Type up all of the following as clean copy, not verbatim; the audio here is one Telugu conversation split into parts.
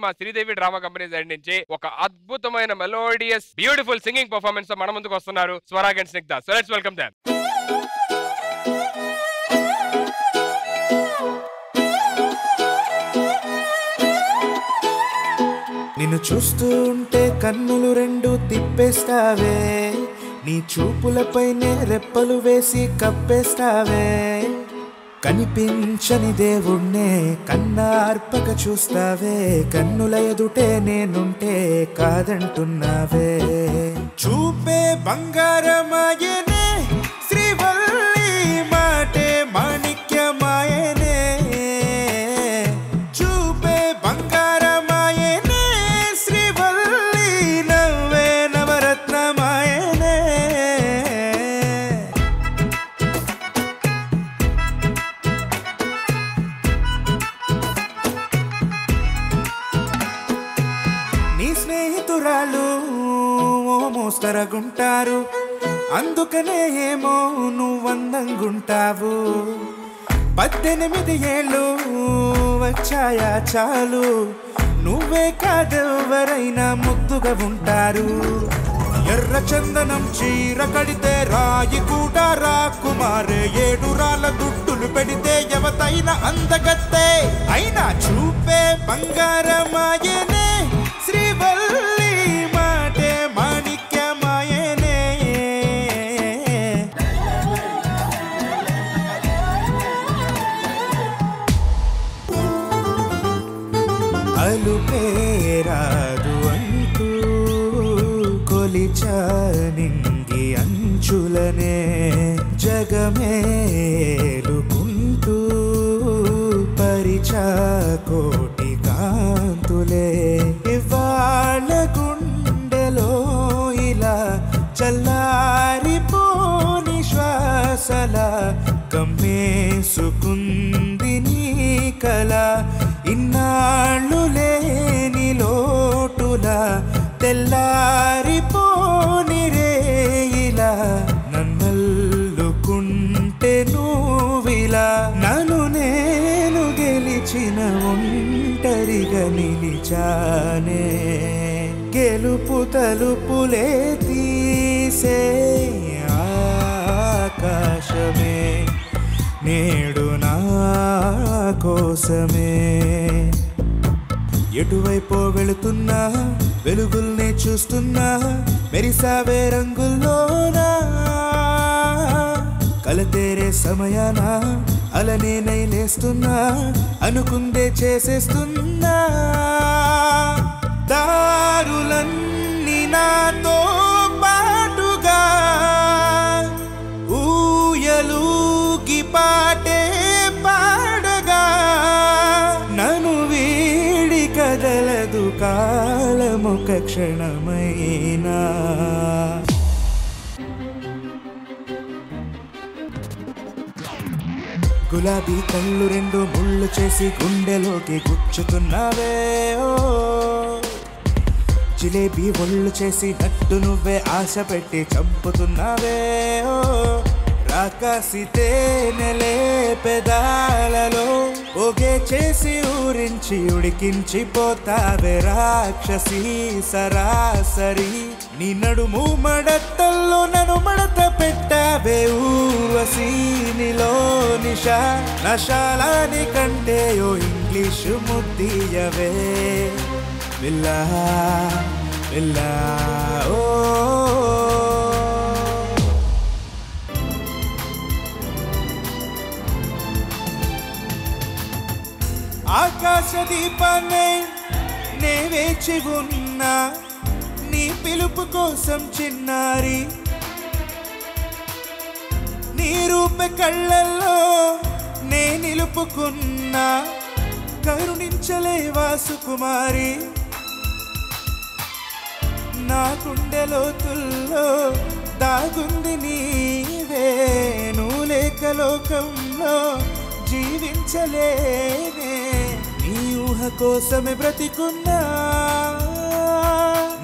మా శ్రీదేవి డ్రామా కంపెనీ సైడ్ నుంచి ఒక అద్భుతమైన మెలోడియస్ బ్యూటిఫుల్ సింగింగ్ పర్ఫార్మెన్స్ తో మన ముందుకు వస్తున్నారు Swarag and Snigdha. So let's welcome them. నిన్ను చూస్తూ ఉంటే కన్నులు రెండు తిప్పేస్తావే, నీ చూపులపైనే రెప్పలు వేసి కప్పేస్తావే. కనిపించని దేవుణ్ణే కన్నార్పక చూస్తావే, కన్నుల ఎదుటే నేనుంటే కాదంటున్నావే. చూపే బంగారమాయనే శ్రీవల్లి, మాటే మాణిక్యమాయనే. చూపే బంగారమాయనే శ్రీవల్లి, నవ్వే నవరత్నమాయనే. నీ స్నేహితురాలు మోస్తరగుంటారు, అందుకనే ఏమో నువ్వందంగుంటావు. 18 ఏళ్ళు వచ్చాయా చాలు, నువ్వే కాదెవరైనా ముద్దుగా ఉంటారు. ఎర్ర చందనం చీర కడితే రాయి కూడా రాకుమారే, 7 రాళ్ళ దుడ్డులు పెడితే ఎవతైనా అందగత్తే. అయినా చూపే బంగారమాయనే శ్రీవల్లి, మాటే మాణిక్యమాయనే. అలుపేరాదు అంటూ కొలిచానింగి అంచులనే, జగమేలుకుంటూ పరిచా కోటి కాంతులే. ఇవాళ గుండెలో ఇలా చల్లారిపోని శ్వాసల కమ్మేసుకుంది నీ కల. ఇన్నాళ్ళు లేని లోటులా తెల్లారిపోని రేయిలా, నన్నల్లుకుంటే నువ్విలా. నన్ను నేను గెలిచిన ఒంటరిగా నిలిచానే, గెలుపు తలుపులే తీసే ఆకాశమే నేడు నా కోసమే. ఎటువైపో వెళుతున్నా వెలుగుల్నే చూస్తున్నా, మెరిసావే రంగుల్లోనా. కలతేరే సమయాన అలనేనై లేస్తున్నా, అనుకుందే చేసేస్తున్నా. దారులన్నీ నాతో పాటుగా ఊయలూగి పాటే పాడగా, నన్ను వీడి కదలదు కాలమొక క్షణమైనా. గులాబీ కళ్ళు రెండు ముళ్ళు చేసి గుండెలోకి గుచ్చుతున్నావే. ఓ జిలేబీ ఒళ్ళు చేసి నట్టు నువ్వే ఆశ పెట్టి చంపుతున్నావే. ఓ రాకాసి తేనెలే పెదాలలో ఒగే చేసి ఊరించి ఉడికించిపోతావే. రాక్షసి సరాసరి నీ నడుము మడతల్లో నన్ను మడత పెట్టావే. ఊర్వశి నీలో నిషా నశాలాని కంటే ఓ ఇంగ్లీషు ముద్దియవే. విల్లా విల్లా ఓ ఆకాశ దీపాన్ని నే వేచి ఉన్నా, నీ పిలుపు కోసం చిన్నారి. నీ రూప కళ్ళల్లో నే నిలుపుకున్నా, కరుణించలేవా సుకుమారి. నా గుండెలోతుల్లో దాగుంది నీవే, నువ్వు లేక లోకంలో జీవించలేనే. నీ ఊహ కోసమే బ్రతికున్నా,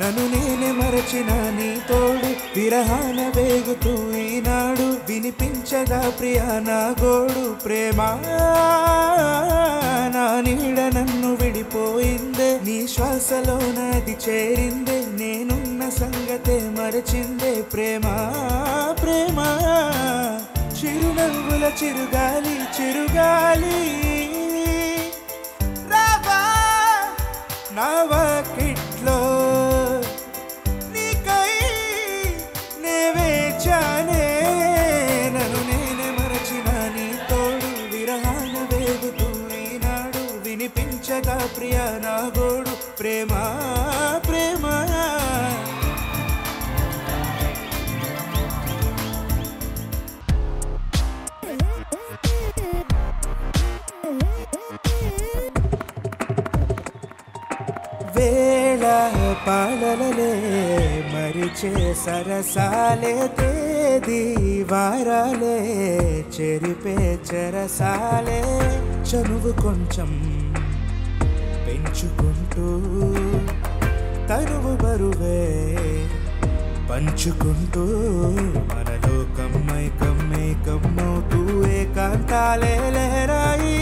నన్ను నేనే మరచిన నీ తోడు విరహాన వేగుతూ ఈనాడు వినిపించగా ప్రియా నా గోడు ప్రేమ నా నీడ నన్ను విడిపోయిందే నీ శ్వాసలో నాది చేరిందే నేనున్న సంగతే మరచిందే ప్రేమ ప్రేమ చిరునవ్వుల చిరుగాలి చిరుగాలి రావా నా వాకిట్లో నీకై నే వేచానే నన్ను నేనే మరచిన నీ తోడు విరహాన వేగుతూ ఈనాడు వినిపించగా ప్రియా నా గోడు ప్రేమ ప్రేమ వేళ పాలలలే మరిచే సరసాలే తేదీ వారాలే చెరిపే చెరసాలే చనువు కొంచెం పెంచుకుంటూ తనువు బరువే పంచుకుంటూ మనలో కమ్మై కమ్మై కమ్మవుతూ ఏకాంతాలే లహరాయి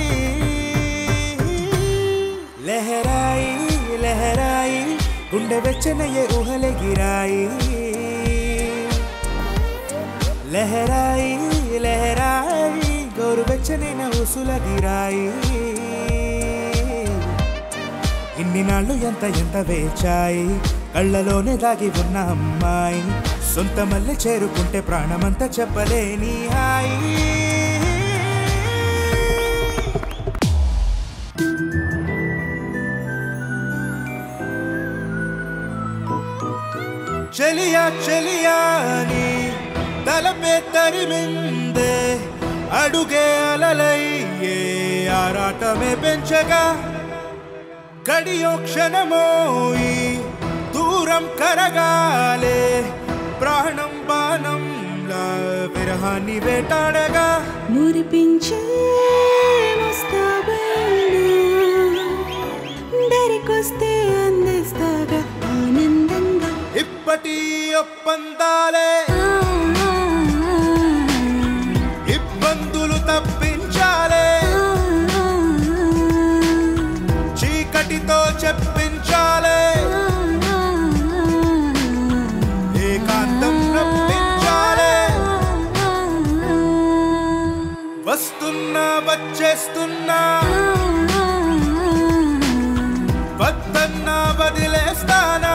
లహరాయి లహరాయి గుండె వెచ్చనయ్యే ఊహలే గిరాయి లహరాయి లహరాయి గోరు వెచ్చనైన ఊసుల గిరాయి ఇన్ని నాళ్ళు ఎంత ఎంత వేచాయి కళ్ళలోనే దాగి ఉన్న అమ్మాయి సొంత మళ్ళీ చేరుకుంటే ప్రాణమంతా చెప్పలేని హాయి చలియా చలియా నీ తలపే తరిమిందే అడుగే అలలయ్యే ఆరాటమే పెంచగా గడియో క్షణమోయి దూరం కరగాలే ప్రాణం బాణంలా విరహాన్ని వేటాడగా మురిపించే దరికొస్తే అందిస్తాగా ఆనందంగా ఇప్పటి ఒప్పందాలే ఇబ్బందులు తప్పించాలే చీకటితో చెప్పించాలే ఏకాంతం రప్పించాలే వస్తున్నా వచ్చేస్తున్నా వద్దన్నా వదిలేస్తానా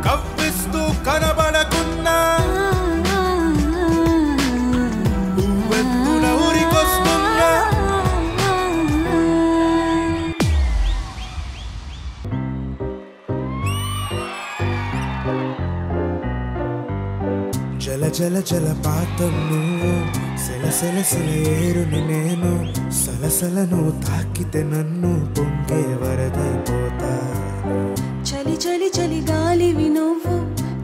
కవ్విస్తూ కనబడకున్నా నువ్వెత్తున ఊరికొస్తున్నా జల జల జలపాతం నువ్వు సెల సెల ఏరుని నేను సలసల నువ్వు తాకితే నన్ను పొంగే వరదైపోతా చలి చలి చలి గాలివి నువ్వు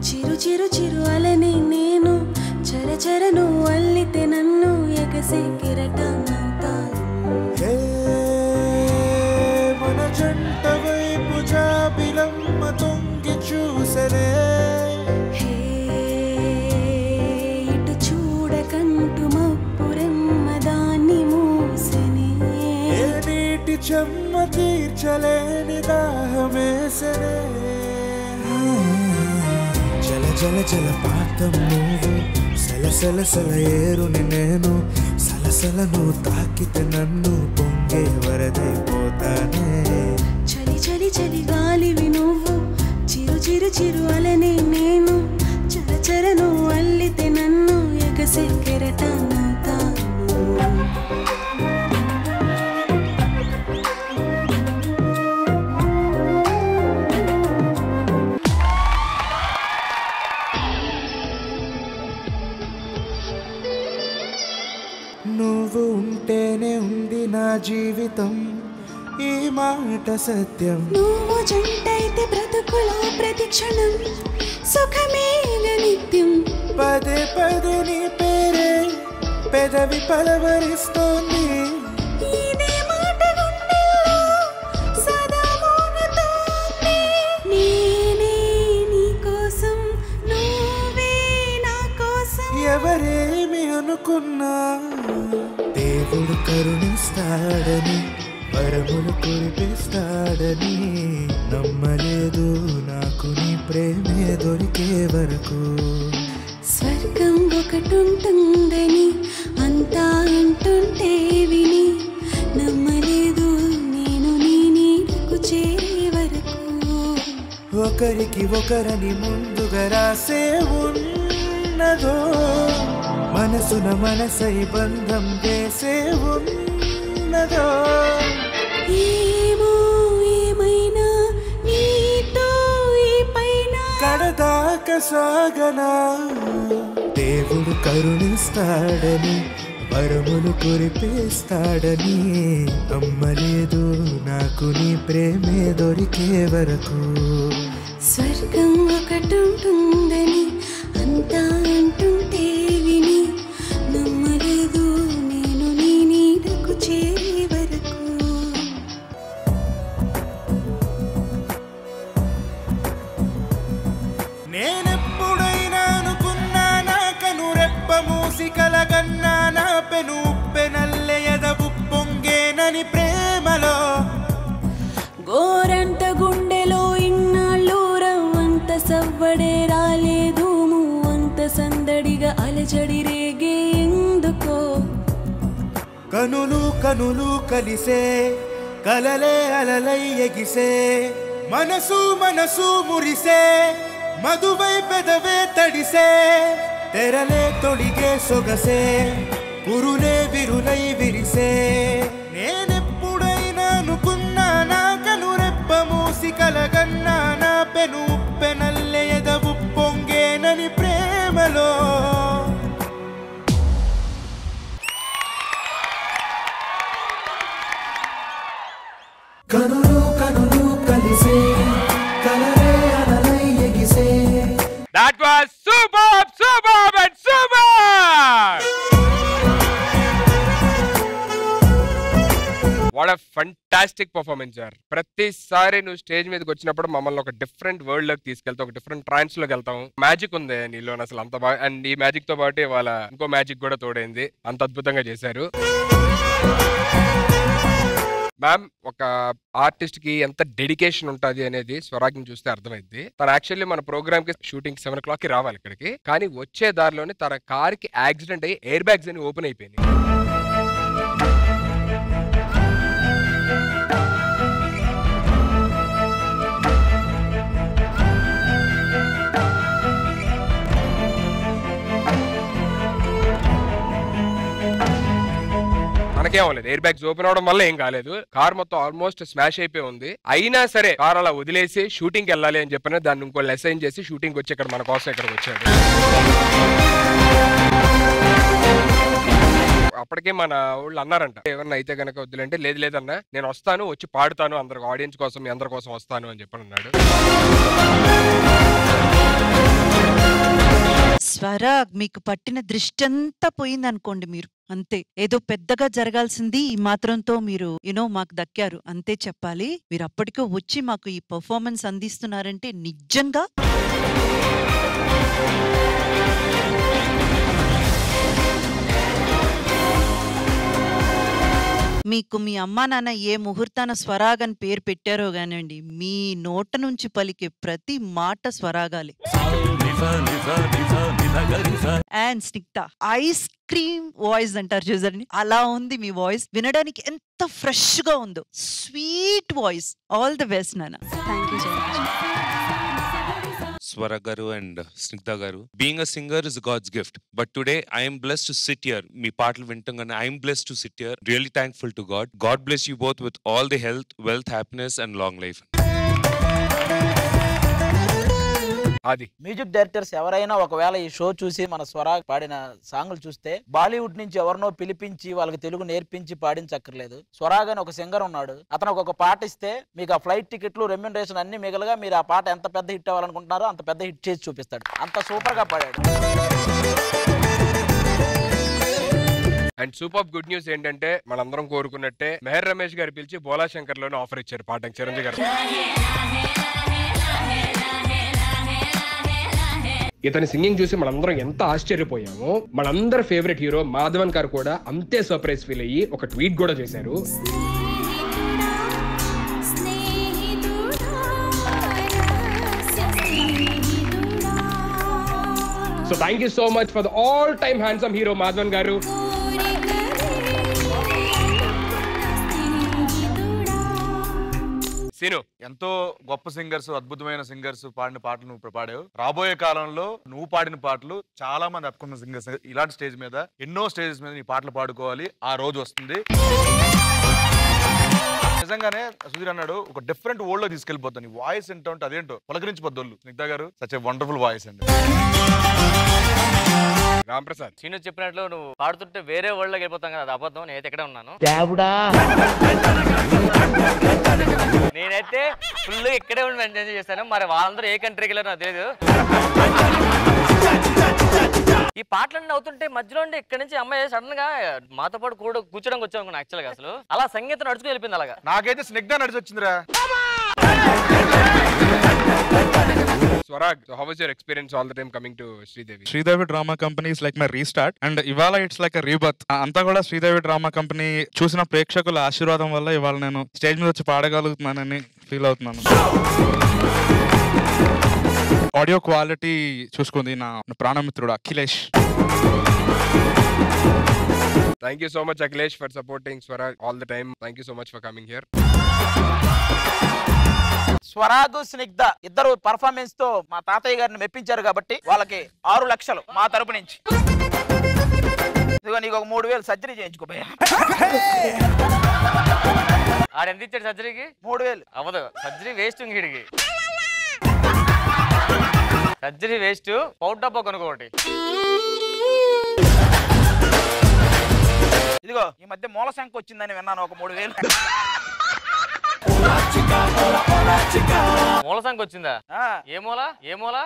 చిరు చిరు చిరు అలని నేను చర చర నువ్వు అల్లితే నన్ను ఎగసే కిరటమవుతా హే మన జంట వైపు జాబిలమ్మ తొంగి చూసనే హే ఇటు చూడకంటూ మప్పురెమ్మ దాన్ని మూసెనే నీటి చెమ్మ తీర్చలేని దాహమేసనే జల జల జలపాతం నువ్వు సెల సెల సెల ఏరుని నేను సలసల నువ్వు తాకితే నన్ను పొంగే వరదైపోతానే చలి చలి చలి గాలివి నువ్వు చిరు చిరు చిరు అలని నేను చర చర నువ్వు అల్లితే నన్ను ఎగసే కెరటమవుతా నువ్వు ఉంటేనే ఉంది నా జీవితం ఈ మాట సత్యం నువ్వు జంటైతే బ్రతుకులో ప్రతి క్షణం సుఖమేగ నిత్యం పదే పదే నీ పేరే పెదవి పలవరిస్తోంది ఇదే మాట గుండెల్లో సదా మోగుతోంది అనుకున్నా దేవుడు కరుణిస్తాడని వరములు కురిపిస్తాడని నమ్మలేదు నాకు నీ ప్రేమే దొరికే వరకు స్వర్గం ఒకటుంటుందని అంతా అంటుంటే విని నమ్మలేదు నేను నీ నీడకు చేరే వరకు ఒకరికి ఒకరని ముందుగా రాసే ఉన్నదో మనసున మనసై బంధం వేసే ఉన్నదో ఏమో ఏమైనా నీతో ఈ పైన కడదాక సాగనా దేవుడు కరుణిస్తాడని వరములు కురిపిస్తాడని నమ్మలేదు నాకు నీ ప్రేమే దొరికే వరకు స్వర్గం ఒకటుంటుందని అంతా అంటుంటే విని నమ్మలేదు నేను నీ నీడకు చేరే వరకు నేనెప్పుడైనా అనుకున్నా నా కనురెప్ప మూసి కలగన్నా నా పెను ఉప్పెనల్లె ఎదవు పొంగేనని ప్రేమలో గోరంట గుండెలో ఇన్నాళ్ళు రవ్వంత సవ్వడే రాలేదు అంత సందడిగా అలజడి రేగే ఎందుకో కనులు కనులు కలిసే కలలే అలలై ఎగిసే మనసు మనసు మురిసే మధువై పెదవే తడిసే తెరలే తొడిగే సొగసే పురులే విరులై విరిసే నేనెప్పుడైనా అనుకున్నా నా కనురెప్ప మూసి కలగన్నా నా పెను ఉప్పెనల్లె ఎదవు పొంగేనని ప్రేమలో కనులు కనులు కలిసే కలరే అలలై ఎగిసే That was superb, superb and superb! What a fantastic performance, sir. ప్రతిసారి నువ్వు స్టేజ్ మీదకి వచ్చినప్పుడు మమ్మల్ని ఒక డిఫరెంట్ వరల్డ్ లోకి తీసుకెళ్తావు, ఒక డిఫరెంట్ ట్రాన్స్ లోకి వెళ్తాం. మ్యాజిక్ ఉంది నీలో అసలు అంత బాగా. అండ్ ఈ మ్యాజిక్ తో పాటు ఇవాళ ఇంకో మ్యాజిక్ కూడా తోడైంది. అంత అద్భుతంగా చేశారు. మ్యామ్, ఒక ఆర్టిస్ట్ కి ఎంత డెడికేషన్ ఉంటుంది అనేది స్వరాగ్ని చూస్తే అర్థమైంది. తను యాక్చువల్లీ మన ప్రోగ్రామ్ కి షూటింగ్ 7 o'clock కి రావాలి ఇక్కడికి. కానీ వచ్చే దారిలోనే తన కార్ కి యాక్సిడెంట్ అయ్యి ఎయిర్ బ్యాగ్స్ అని ఓపెన్ అయిపోయినాయి. మనకేం లేదు, ఎయిర్ బ్యాగ్స్ ఓపెన్ అవడం వల్ల ఏం కాలేదు. కార్ మొత్తం ఆల్మోస్ట్ స్మాష్ అయిపోయి ఉంది. అయినా సరే కార్ అలా వదిలేసి షూటింగ్ వెళ్ళాలి అని చెప్పిన దాన్ని ఇంకో అసైన్ చేసి షూటింగ్ వచ్చి ఇక్కడ మన కోసం ఇక్కడికి వచ్చాడు. అప్పటికే మన వాళ్ళు అన్నారంట, ఏమన్నా అయితే కనుక వద్దులంటే లేదు లేదన్నా నేను వస్తాను, వచ్చి పాడుతాను, అందరికి ఆడియన్స్ కోసం మీ అందరి కోసం వస్తాను అని చెప్పని అన్నాడు. స్వరాగ్, మీకు పట్టిన దృష్టి అంతా పోయిందనుకోండి. మీరు అంతే, ఏదో పెద్దగా జరగాల్సింది ఈ మాత్రంతో మీరు మాకు దక్కారు అంతే చెప్పాలి. మీరు అప్పటికే వచ్చి మాకు ఈ పర్ఫార్మెన్స్ అందిస్తున్నారంటే నిజంగా మీకు మీ అమ్మా నాన్న ఏ ముహూర్తాన స్వరాగ్ అని పేరు పెట్టారో గానండి, మీ నోట నుంచి పలికే ప్రతి మాట స్వరాగాలి. And Snigdha ice cream voice అంటారు చూడండి, అలా ఉంది మీ వాయిస్. వినడానికి ఎంత ఫ్రెష్ గా ఉందో, sweet voice. All the best నాన్న. Thank you so much. Swara garu and Snigdha garu. Being a singer is God's gift. But today I am blessed to sit here. Me paatal vintungane I am blessed to sit here. Really thankful to God. God bless you both with all the health, wealth, happiness and long life. అది మ్యూజిక్ డైరెక్టర్స్ ఎవరైనా ఒకవేళ ఈ షో చూసి మన స్వరాగ్ పాడిన సాంగ్లు చూస్తే బాలీవుడ్ నుంచి ఎవరినో పిలిపించి వాళ్ళకి తెలుగు నేర్పించి పాడించక్కర్లేదు. స్వరాగ్ అని ఒక సింగర్ ఉన్నాడు, అతను ఒక పాట ఇస్తే మీకు ఆ ఫ్లైట్ టికెట్లు రెమ్యూనరేషన్ అన్ని మిగలగా మీరు ఆ పాట ఎంత పెద్ద హిట్ అవ్వాలనుకుంటున్నారో అంత పెద్ద హిట్ చేసి చూపిస్తాడు. అంత సూపర్ గా పాడాడు. అండ్ సూపర్ గుడ్ న్యూస్ ఏంటంటే మనందరం కోరుకున్నట్టే మెహర్ రమేష్ గారు పిలిచి బోలా శంకర్ లోనే ఆఫర్ ఇచ్చారు పాటకి చిరంజీవి గారు. ఇతని సింగింగ్ చూసి మనందరం ఎంత ఆశ్చర్యపోయామో, మనందరి ఫేవరెట్ హీరో మాధవన్ గారు కూడా అంతే సర్ప్రైజ్ ఫీల్ అయ్యి ఒక ట్వీట్ కూడా చేశారు. So thank you so much for the all-time handsome hero Madhavan garu. Seenu, ఎంతో గొప్ప సింగర్స్, అద్భుతమైన సింగర్స్ పాడిన పాటలు నువ్వు ఇప్పుడు పాడావు. రాబోయే కాలంలో నువ్వు పాడిన పాటలు చాలా మంది అప్కమింగ్ సింగర్స్ ఇలాంటి స్టేజ్ మీద ఎన్నో స్టేజెస్ మీద నీ పాటలు పాడుకోవాలి, ఆ రోజు వస్తుంది. నిజంగానే సుధీర్ అన్నాడు, ఒక డిఫరెంట్ వరల్డ్ లో తీసుకెళ్లిపోతాను. నీ వాయిస్ ఏంటో అంటే అదేంటో పలకరించిపోద్దోళ్ళు. స్నిగ్ధ గారు సచ్ ఏ వండర్ఫుల్ వాయిస్ అండి. రామ్ ప్రసాద్, సీను చెప్పినట్లు నువ్వు పాడుతుంటే వేరే వరల్డ్ లోకి వెళ్ళిపోతాం కదా, అది అబద్ధం. నేనైతే ఇక్కడే ఉన్నాను. నేనైతే ఫుల్ ఇక్కడే ఉండి ఎంజాయ్ చేస్తాను. మరి వాళ్ళందరూ ఏ కంట్రీకి వెళ్ళారో నాకు తెలియదు. ఈ పాటలన్నీ అవుతుంటే మధ్యలో ఉండి ఇక్కడ నుంచి అమ్మాయి సడన్ గా మాతో పాటు కూడా కూర్చోడానికి వచ్చాను యాక్చువల్ గా. అసలు అలా సంగీతం నడుచుకు వెళ్ళిపోయింది. అలాగా నాకైతే స్నిగ్ధ నడిచి వచ్చిందిరా. Swarag, so how was your experience all the time coming to Sridevi? Sridevi Drama Company is like my restart and ఇవాళ ఇట్స్ లైక్ రీబర్త్. అంతా కూడా శ్రీదేవి డ్రామా కంపెనీ చూసిన ప్రేక్షకుల ఆశీర్వాదం వల్ల ఇవాళ నేను స్టేజ్ మీద వచ్చి పాడగలుగుతున్నానని ఫీల్ అవుతున్నాను. ఆడియో క్వాలిటీ చూసుకుంది నా ప్రాణమిత్రుడు Akhilesh. Thank you so much Akhilesh for supporting Swarag all the time. Thank you so much for coming here. స్వరాగు Snigdha ఇద్దరు పర్ఫార్మెన్స్ తో మా తాతయ్య గారిని మెప్పించారు కాబట్టి వాళ్ళకి 6 లక్షలు మా తరపు నుంచి. ఇదిగో నీకు ఒక 3,000 సర్జరీ చేయించుకోబోయా. ఆడు ఎంత ఇచ్చాడు సర్జరీకి? 3,000 అవ్వదు, సర్జరీ వేస్ట్. ఇంగిడికి సర్జరీ వేస్ట్. పౌడ్ డబ్బా కొనుక్కోటి. ఇదిగో ఈ మధ్య మూల సంఖ్య వచ్చిందని విన్నాను, ఒక 3,000. మూల సంఖ్య వచ్చిందా? ఏ మూల? ఏ మూల?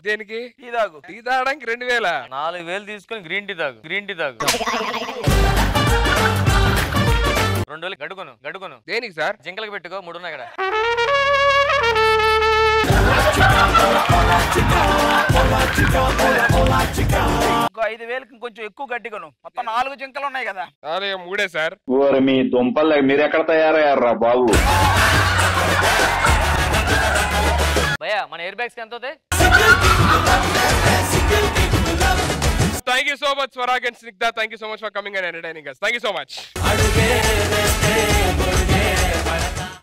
దేనికి? టీ తాగు. టీ తాగడానికి 2,000. 4,000 తీసుకొని గ్రీన్ టీ తాగు. గ్రీన్ టీ తాగు. 2,000 గడుకొను. గడుకొను దేనికి సార్? జింకలకు పెట్టుకో, 3 ఉన్నాయి ఇక్కడ. ఇంకో 5,000కి కొంచెం ఎక్కువ గడ్డి కొను. మొత్తం 4 జింకలు ఉన్నాయి కదా. 3 సార్. మీ దుంపలు మీరు ఎక్కడ తయారయ్యారా బాబు? భయ్యా మన ఎయిర్ బ్యాగ్స్ ఎంత అవుతాయి? Thank you so much Swarag and Snigdha. Thank you so much for coming and entertaining us. Thank you so much.